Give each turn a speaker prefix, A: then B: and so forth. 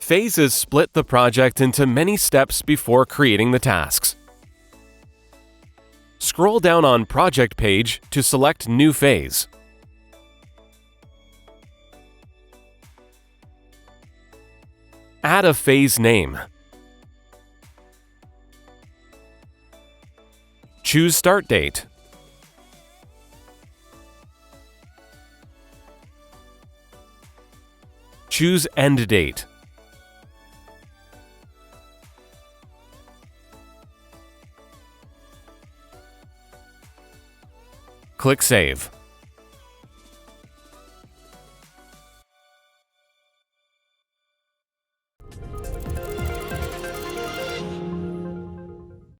A: Phases split the project into many steps before creating the tasks. Scroll down on Project page to select New Phase. Add a phase name. Choose Start Date. Choose End Date. Click Save.